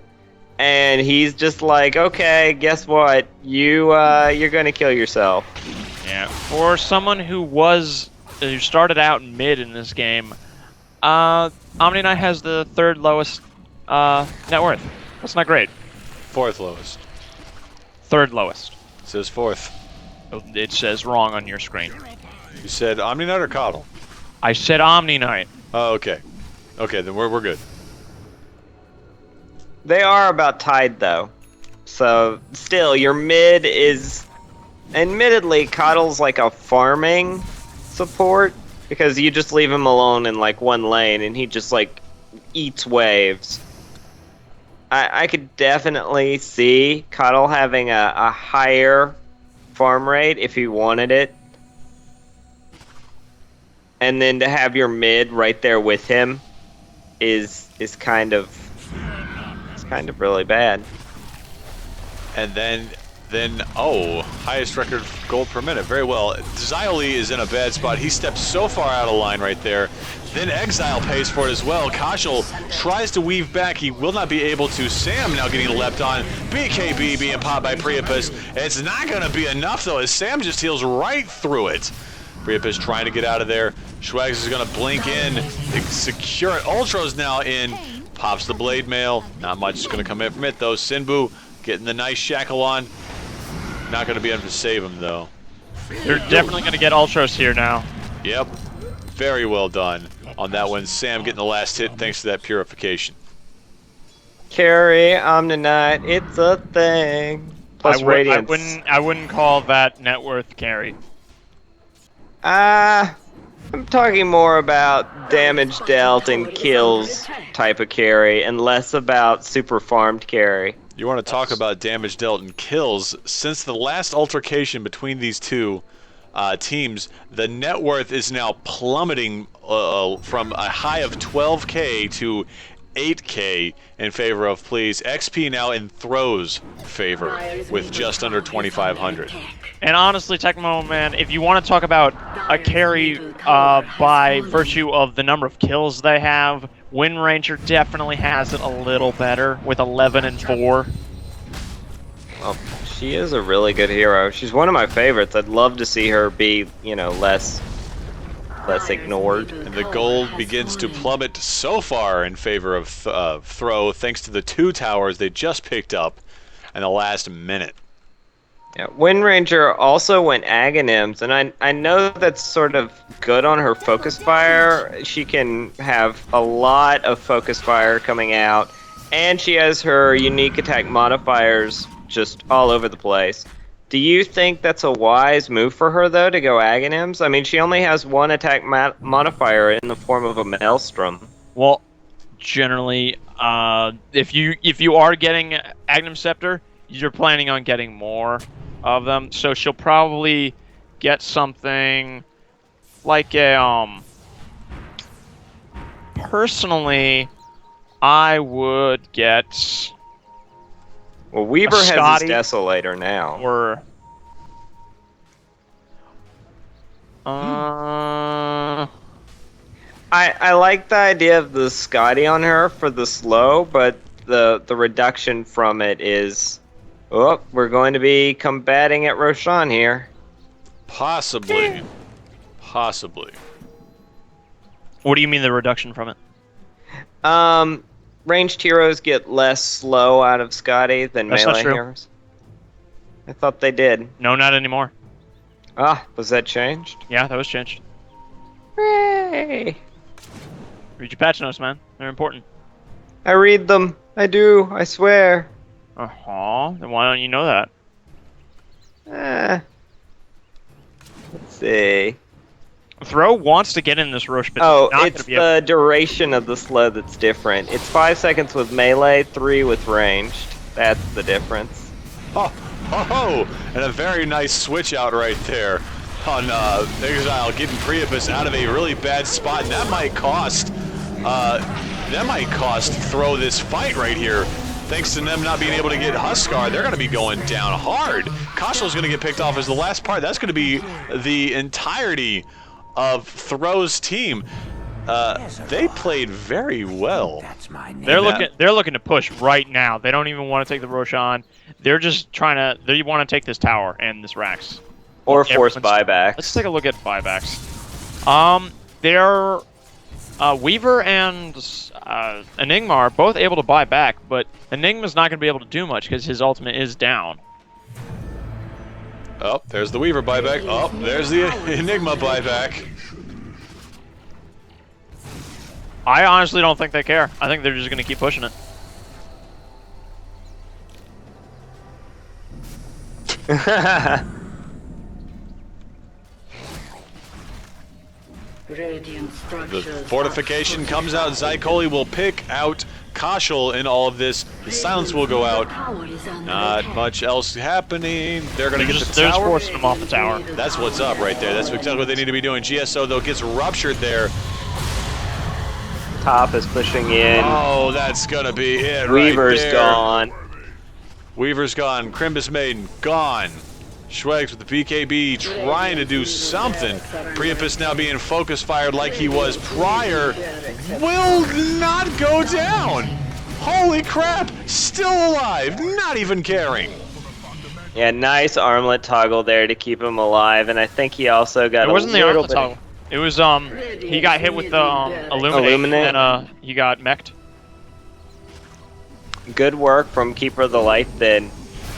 and he's just like, okay, guess what? You're gonna kill yourself. Yeah, for someone who was who started out mid in this game, Omni Knight has the 3rd lowest net worth. That's not great. 4th lowest. 3rd lowest. It says 4th. It says wrong on your screen. You said Omni Knight or Coddle? I said Omni Knight. Oh, okay. Okay, then we're good. They are about tied though. So still, your mid is, admittedly, Coddle's like a farming support because you just leave him alone in like one lane and he just like eats waves. I could definitely see Coddle having a higher farm rate if he wanted it. And then to have your mid right there with him is kind of really bad. And then oh, highest record gold per minute. Very well. Xioli is in a bad spot. He steps so far out of line right there. Then Exile pays for it as well. Kashal tries to weave back. He will not be able to. Sam now getting leapt on. BKB being popped by Priapus. It's not going to be enough though, as Sam just heals right through it. Priapus trying to get out of there. Schwags is going to blink in, secure it. Ultra's now in. Pops the blade mail. Not much is going to come in from it though. Sinbu getting the nice shackle on. Not going to be able to save him though. They're definitely going to get Ultros here now. Yep. Very well done on that one. Sam getting the last hit thanks to that purification. Carry Omni Knight, it's a thing. Plus Radiance. I wouldn't call that net worth carry. I'm talking more about damage dealt and kills type of carry, and less about super farmed carry. You want to talk about damage dealt and kills? Since the last altercation between these two teams, the net worth is now plummeting from a high of 12k to 8k in favor of Please. XP now in Throw's favor with just under 2,500. And honestly, Technoman, if you want to talk about a carry by virtue of the number of kills they have, Wind Ranger definitely has it a little better with 11 and 4. Well, she is a really good hero. She's one of my favorites. I'd love to see her be, less ignored. And the gold begins to plummet so far in favor of Throw, thanks to the 2 towers they just picked up in the last minute. Yeah, Wind Ranger also went Aghanims, and I know that's sort of good on her Focus Fire. She can have a lot of Focus Fire coming out, and she has her unique attack modifiers just all over the place. Do you think that's a wise move for her, though, to go Aghanims? I mean, she only has one attack modifier in the form of a Maelstrom. Well, generally, if you are getting Aghanim Scepter, you're planning on getting more of them, so she'll probably get something like a personally, I would get. Well, Weaver has his Desolator now. Or I like the idea of the Scotty on her for the slow, but the reduction from it is, oh, we're going to be combating at Roshan here. Possibly. Possibly. what do you mean the reduction from it? Ranged heroes get less slow out of Scotty than That's melee not true. heroes. I thought they did. No, not anymore. Ah, was that changed? Yeah, that was changed. Hooray! Read your patch notes, man. They're important. I read them. I do. I swear. Uh-huh. Then why don't you know that? Let's see. Throw wants to get in this Roche, but Oh, not it's gonna be able. the duration of the slow that's different. It's 5 seconds with melee, 3 with ranged. That's the difference. Oh, and a very nice switch out right there on Exile, getting Priapus out of a really bad spot, and that might cost Throw this fight right here. Thanks to them not being able to get Huskar, they're going to be going down hard. Koshal's going to get picked off as the last part. That's going to be the entirety of Throw's team. They played very well. They're looking to push right now. They don't even want to take the Roshan. They're just trying to. They want to take this tower and this Rax. Or force Everyone's- buybacks. Let's take a look at buybacks. They're Weaver and Enigma are both able to buy back, but Enigma's not going to be able to do much because his ultimate is down. Oh, there's the Weaver buyback. Oh, there's the Enigma buyback. I honestly don't think they care. I think they're just going to keep pushing it. Radiant The structures fortification comes out. Zycoli will pick out Koshal in all of this. The silence will go out. Not much else happening. They're going to get the They're just tower. forcing them off the tower. That's what's up right there. That's exactly what they need to be doing. GSO, though, gets ruptured there. Top is pushing in. Oh, that's going to be it Weaver's right there. gone. Weaver's gone. Crimbus Maiden gone. Schwegs with the BKB trying to do something. Priapus now being focus fired like he was prior. Will not go down. Holy crap. Still alive. Not even caring. Yeah, nice armlet toggle there to keep him alive, and I think he also got It wasn't the little armlet bit. toggle. It was he got hit with the illuminate, and he got mech'd. Good work from Keeper of the Light then.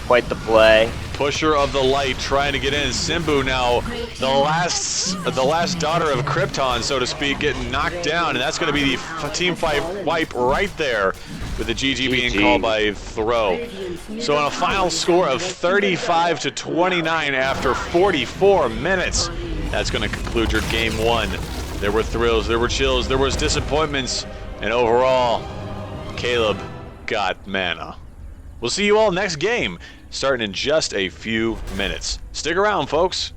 Quite the play. Pusher of the Light trying to get in. Simbu now, the last daughter of Krypton, so to speak, getting knocked down, and that's going to be the team fight wipe right there, with the GG being called by Throw. So on a final score of 35 to 29 after 44 minutes, that's going to conclude your game one. There were thrills, there were chills, there was disappointments, and overall, Caleb got mana. We'll see you all next game, starting in just a few minutes. Stick around, folks.